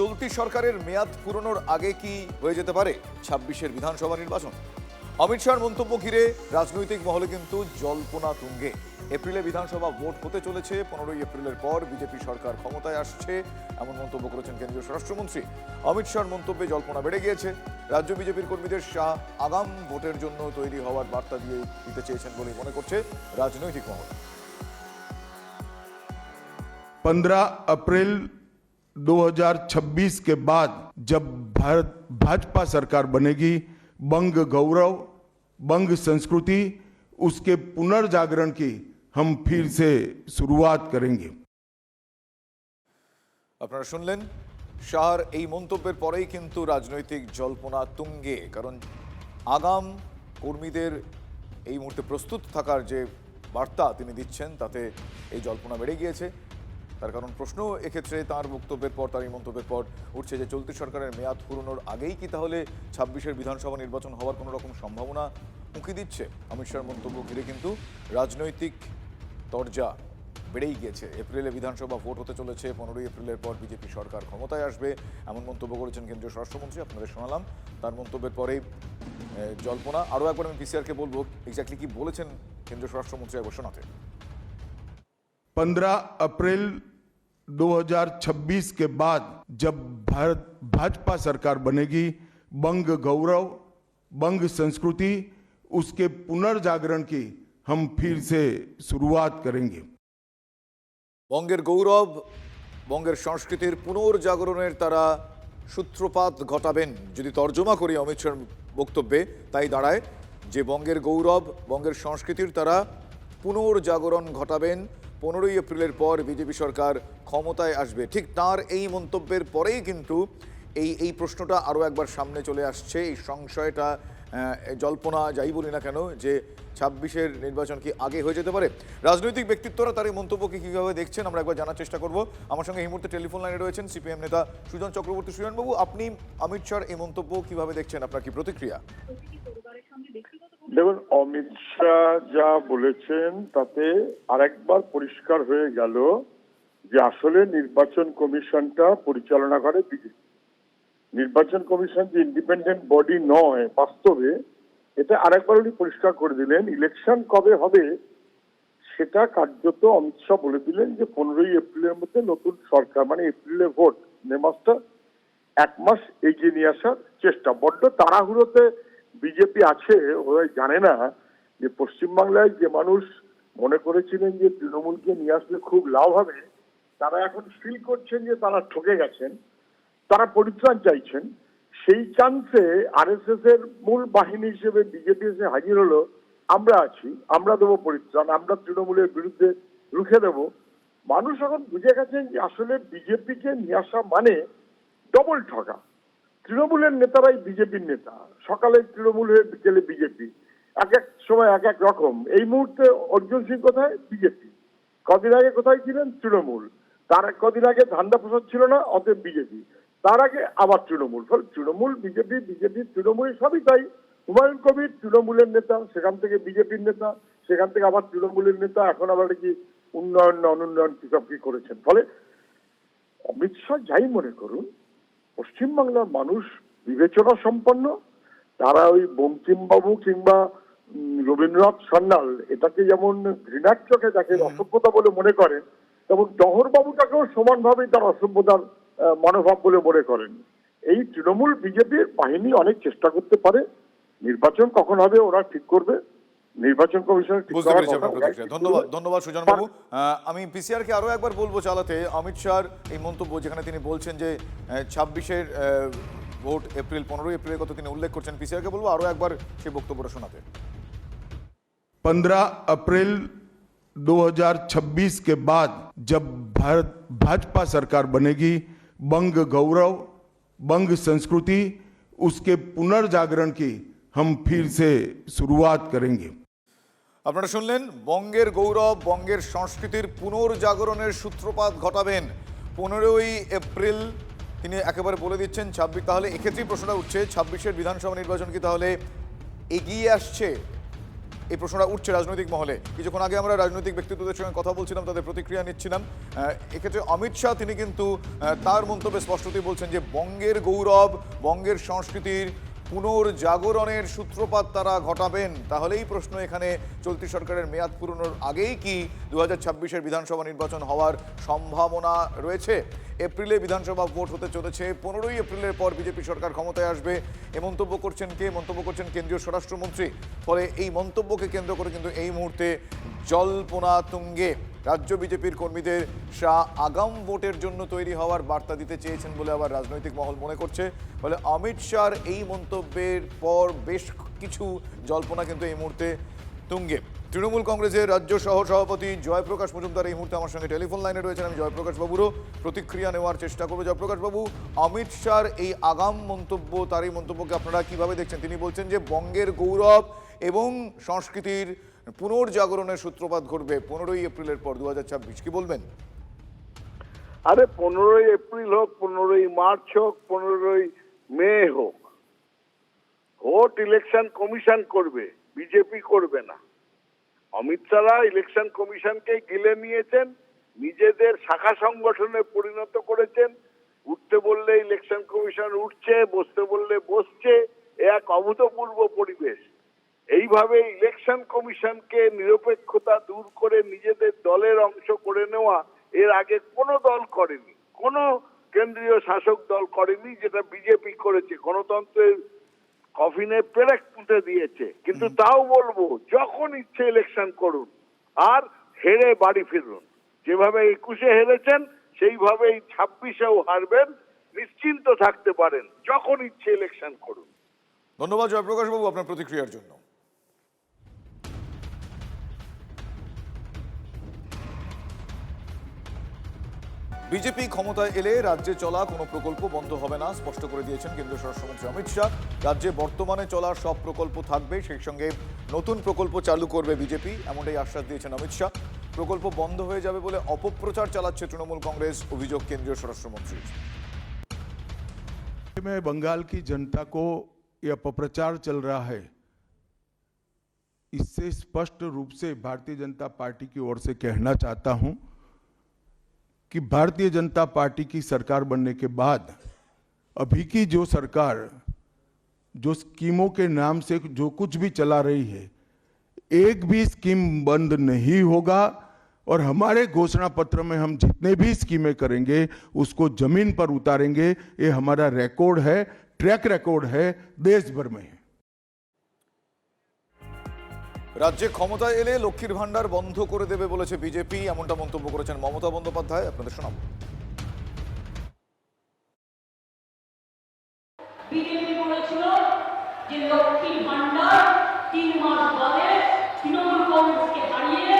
চলতি সরকারের মেয়াদ পুরনোর আগে কি হয়ে যেতে পারে ২৬-এর বিধানসভা নির্বাচন? অমিত শাহর মন্তব্য ঘিরে রাজনৈতিক মহলে কিন্তু জল্পনা তুঙ্গে। এপ্রিলে বিধানসভা ভোট হতে চলেছে, ১৫ই এপ্রিলের পর বিজেপি সরকার ক্ষমতায় আসছে, এমন মন্তব্য করেছেন কেন্দ্রীয় স্বরাষ্ট্রমন্ত্রী। অমিত শাহর মন্তব্যে জল্পনা বেড়ে গিয়েছে। রাজ্য বিজেপির কর্মীদের শাহ আগাম ভোটের জন্য তৈরি হওয়ার বার্তা দিয়ে দিতে চেয়েছেন বলে মনে করছে রাজনৈতিক মহল। 15 अप्रैल 2026 के बाद जब भाजपा सरकार बनेगी, बंग गौरव, बंग संस्कृति, उसके पुनर्जागरण की हम फिर से शुरुआत करेंगे। আপনারা শুনলেন শাহর এই মন্তব্যের পরেই কিন্তু রাজনৈতিক জল্পনা তুঙ্গে, কারণ আগাম কর্মীদের এই মুহূর্তে প্রস্তুত থাকার যে বার্তা তিনি দিচ্ছেন তাতে এই জল্পনা বেড়ে গিয়েছে। তার কারণ প্রশ্ন এক্ষেত্রে তার বক্তব্যের পর, তার এই মন্তব্যের পর উঠছে যে চলতি সরকারের মেয়াদ পুরনোর আগেই কি তাহলে ২৬-এর বিধানসভা নির্বাচন হওয়ার কোনো রকম সম্ভাবনা উঁকি দিচ্ছে? অমিত শাহর মন্তব্য ঘিরে কিন্তু রাজনৈতিক তরজা বেড়েই গিয়েছে। এপ্রিলে বিধানসভা ভোট হতে চলেছে, ১৫ই এপ্রিলের পর বিজেপি সরকার ক্ষমতায় আসবে, এমন মন্তব্য করেছেন কেন্দ্রীয় স্বরাষ্ট্রমন্ত্রী। আপনাদের শোনালাম তার মন্তব্যের পরেই জল্পনা। আরও একবার আমি পিসিআরকে বলবো এক্স্যাক্টলি কি বলেছেন কেন্দ্রীয় স্বরাষ্ট্রমন্ত্রী, একবার শোনাতে। 15 अप्रैल 2026 के बाद जब भाजपा सरकार बनेगी, बंग गौरव, बंग संस्कृति, उसके पुनर्जागरण की हम फिर से शुरुआत करेंगे। বঙ্গের গৌরব, বঙ্গের সংস্কৃতির পুনর্জাগরণের তারা সূত্রপাত ঘটাবেন। যদি তর্জমা করি অমিত শাহর বক্তব্যে, তাই দাঁড়ায় যে বঙ্গের গৌরব, বঙ্গের সংস্কৃতির তারা পুনর্জাগরণ ঘটাবেন, ১৫ই এপ্রিলের পর বিজেপি সরকার ক্ষমতায় আসবে। ঠিক তার এই মন্তব্যের পরেই কিন্তু এই প্রশ্নটা আরও একবার সামনে চলে আসছে, এই সংশয়টা, জল্পনা যাই বলি না কেন, যে ২৬-এর নির্বাচন কি আগে হয়ে যেতে পারে। রাজনৈতিক ব্যক্তিত্বরা তার এই মন্তব্যকে কীভাবে দেখছেন আমরা একবার জানার চেষ্টা করব। আমার সঙ্গে এই মুহূর্তে টেলিফোন লাইনে রয়েছেন সিপিএম নেতা সুজন চক্রবর্তী। সুজনবাবু, আপনি অমিত শাহর এই মন্তব্য কীভাবে দেখছেন, আপনার কি প্রতিক্রিয়া? দেখুন, অমিত শাহ যা বলেছেন তাতে আরেকবার পরিষ্কার হয়ে গেল যে আসলে নির্বাচন কমিশনটা পরিচালনা করে বিজেপি। নির্বাচন কমিশন যে ইন্ডিপেন্ডেন্ট বডি নয়, বাস্তবে এটা আরেকবার উনি পরিষ্কার করে দিলেন। ইলেকশন কবে হবে সেটা কার্যত অমিত শাহ বলে দিলেন যে ১৫ই এপ্রিলের মধ্যে নতুন সরকার, মানে এপ্রিলে ভোট, মে মাসটা ১ মাস এগিয়ে নিয়ে আসার চেষ্টা। বড্ড তাড়াহুড়োতে বিজেপি আছে, ওরা জানে না যে পশ্চিমবাংলায় যে মানুষ মনে করেছিলেন যে তৃণমূলকে নিয়ে আসলে খুব লাভ হবে, তারা এখন ফিল করছেন যে তারা ঠকে গেছেন, তারা পরিত্রাণ চাইছেন। সেই চান্সে আরএসএস এর মূল বাহিনী হিসেবে বিজেপি এসে হাজির হলো, আমরা আছি, আমরা দেবো পরিত্রাণ, আমরা তৃণমূলের বিরুদ্ধে রুখে দেব। মানুষ এখন বুঝে গেছেন যে আসলে বিজেপিকে নিয়ে আসা মানে ডবল ঠকা। তৃণমূলের নেতারাই বিজেপির নেতা, সকালে তৃণমূল হয়ে বিকেলে বিজেপি, এক এক সময় এক এক রকম। এই মুহূর্তে অর্জুন সিং কোথায়? বিজেপি। কদিন আগে কোথায় ছিলেন? তৃণমূল। তার কদিন আগে ধান্দা প্রসাদ ছিল না, অতএব বিজেপি। তার আগে আবার তৃণমূল। ফলে তৃণমূল বিজেপি, বিজেপি তৃণমূল, সবই তাই। হুমায়ুন কবির তৃণমূলের নেতা, সেখান থেকে বিজেপির নেতা, সেখান থেকে আবার তৃণমূলের নেতা, এখন আবার কি উন্নয়ন না অনুন্নয়ন কি সব কি করেছেন। ফলে অমিত শাহ যাই মনে করুন, পশ্চিমবাংলার মানুষ বিবেচনা সম্পন্ন। তারা ওই বঙ্কিমবাবু কিংবা রবীন্দ্রনাথ সান্যাল এটাকে যেমন ঘৃণার চোখে দেখেন, অসভ্যতা বলে মনে করেন, তেমন টহরবাবুটাকেও সমানভাবেই তার অসভ্যতার মনোভাব বলে মনে করেন। এই তৃণমূল বিজেপির বাহিনী অনেক চেষ্টা করতে পারে, নির্বাচন কখন হবে ওরা ঠিক করবে, নির্বাচন কমিশনের ঠিক করার কথা। ধন্যবাদ সুজন বাবু। আমি পিসিআর কে আরো একবার বলবো চালাতে অমিত শাহর এই মন্তব্য, যেখানে তিনি বলছেন যে ২৬-এর ভোট এপ্রিল, ১৫ই এপ্রিলের কথা তিনি উল্লেখ করছেন। পিসিআর কে বলবো আরো একবার সেই বক্তব্যটা শোনাতে। 15 अप्रैल 2026 के बाद जब भाजपा सरकार बनेगी, बंग गौरव, बंग संस्कृति, उसके पुनर्जागरण की हम फिर से शुरुआत करेंगे। আপনারা শুনলেন, বঙ্গের গৌরব, বঙ্গের সংস্কৃতির পুনর্জাগরণের সূত্রপাত ঘটাবেন ১৫ই এপ্রিল। তিনি একেবারে বলে দিচ্ছেন ২৬। তাহলে এক্ষেত্রেই প্রশ্নটা উঠছে, ২৬-এর বিধানসভা নির্বাচন কি তাহলে এগিয়ে আসছে এই প্রশ্নটা উঠছে রাজনৈতিক মহলে। কিছুক্ষণ আগে আমরা রাজনৈতিক ব্যক্তিত্বদের সঙ্গে কথা বলছিলাম, তাদের প্রতিক্রিয়া নিচ্ছিলাম। এক্ষেত্রে অমিত শাহ তিনি কিন্তু তার মন্তব্যে স্পষ্টতই বলছেন যে বঙ্গের গৌরব, বঙ্গের সংস্কৃতির পুনর্জাগরণের সূত্রপাত তারা ঘটাবেন। তাহলেই প্রশ্ন এখানে চলতি সরকারের মেয়াদ পূরণের আগেই কি 2026-এর বিধানসভা নির্বাচন হওয়ার সম্ভাবনা রয়েছে? এপ্রিলে বিধানসভা ভোট হতে চলেছে, 15ই এপ্রিলের পর বিজেপি সরকার ক্ষমতায় আসবে। এ মন্তব্য করছেন কে? মন্তব্য করছেন কেন্দ্রীয় স্বরাষ্ট্রমন্ত্রী। ফলে এই মন্তব্যকে কেন্দ্র করে কিন্তু এই মুহূর্তে জল্পনা তুঙ্গে। রাজ্য বিজেপির কর্মীদের শাহ আগাম ভোটের জন্য তৈরি হওয়ার বার্তা দিতে চেয়েছেন বলে আবার রাজনৈতিক মহল মনে করছে। ফলে অমিত শাহর এই মন্তব্যের পর বেশ কিছু জল্পনা কিন্তু এই মুহূর্তে তুঙ্গে। তৃণমূল কংগ্রেসের রাজ্য সহ সভাপতি জয়প্রকাশ মজুমদার এই মুহূর্তে আমার সঙ্গে টেলিফোন লাইনে রয়েছেন। আমি জয়প্রকাশ বাবুরও প্রতিক্রিয়া নেওয়ার চেষ্টা করবো। জয়প্রকাশ বাবু, অমিত শাহর এই আগাম মন্তব্য, তার এই মন্তব্যকে আপনারা কিভাবে দেখছেন? তিনি বলছেন যে বঙ্গের গৌরব এবং সংস্কৃতির পুনর্জাগরণের সূত্রপাত ঘটবে 15ই এপ্রিলের পর 2026। কি বলবেন? আরে 15ই এপ্রিল হোক, 15ই মার্চ হোক, 15ই মে হোক, ভোট ইলেকশন কমিশন করবে, বিজেপি করবে না। অমিত শাহ ইলেকশন কমিশনকে গিলে নিয়েছেন, নিজেদের শাখা সংগঠনে পরিণত করেছেন। উঠতে বললে ইলেকশন কমিশন উঠছে, বসতে বললে বসছে। এক অভূতপূর্ব পরিবেশ। এইভাবে ইলেকশন কমিশনকে নিরপেক্ষতা দূর করে নিজেদের দলের অংশ করে নেওয়া এর আগে কোনো দল করেনি, কোনো কেন্দ্রীয় শাসক দল করেনি, যেটা বিজেপি করেছে। গণতন্ত্রের কফিনে পেরেক পুঁতে দিয়েছে। কিন্তু তাও বলবো, যখন ইচ্ছে ইলেকশন করুন আর হেরে বাড়ি ফিরুন। যেভাবে 21-এ হেরেছেন সেইভাবেই 26-এও হারবেন, নিশ্চিন্ত থাকতে পারেন। যখন ইচ্ছে ইলেকশন করুন। ধন্যবাদ জয়প্রকাশ বাবু আপনার প্রতিক্রিয়ার জন্য। বিজেপি ক্ষমতায় এলে রাজ্যে চলা কোনো প্রকল্প বন্ধ হবে না, স্পষ্ট করে দিয়েছেন কেন্দ্রীয় স্বরাষ্ট্রমন্ত্রী অমিত শাহ। রাজ্যে বর্তমানে চলা সব প্রকল্প থাকবে, সেই সঙ্গে নতুন প্রকল্প চালু করবে বিজেপি, এমনটাই আশ্বাস দিয়েছেন অমিত শাহ। প্রকল্প বন্ধ হয়ে যাবে বলে অপপ্রচার চালাচ্ছে তৃণমূল কংগ্রেস, অভিযোগ কেন্দ্রীয় স্বরাষ্ট্রমন্ত্রীর। में बंगाल की जनता को यह अपप्रचार चल रहा है, इससे स्पष्ट रूप से भारतीय जनता पार्टी की ओर से कहना चाहता हूं कि भारतीय जनता पार्टी की सरकार बनने के बाद अभी की जो सरकार जो स्कीमों के नाम से जो कुछ भी चला रही है, एक भी स्कीम बंद नहीं होगा। और हमारे घोषणा पत्र में हम जितने भी स्कीमें करेंगे उसको जमीन पर उतारेंगे। ये हमारा रिकॉर्ड है, ट्रैक रिकॉर्ड है, देश भर में है। রাজ্যে ক্ষমতায় এলে লক্ষ্মীর ভান্ডার বন্ধ করে দেবে বলেছে বিজেপি, এমনটা মন্তব্য করেছেন মমতা বন্দ্যোপাধ্যায়। আপনাদের শোনাবো। বিজেপি বলেছিল যে লক্ষ্মীর ভান্ডার 3 মাস বাদে তৃণমূল কংগ্রেসকে হারিয়ে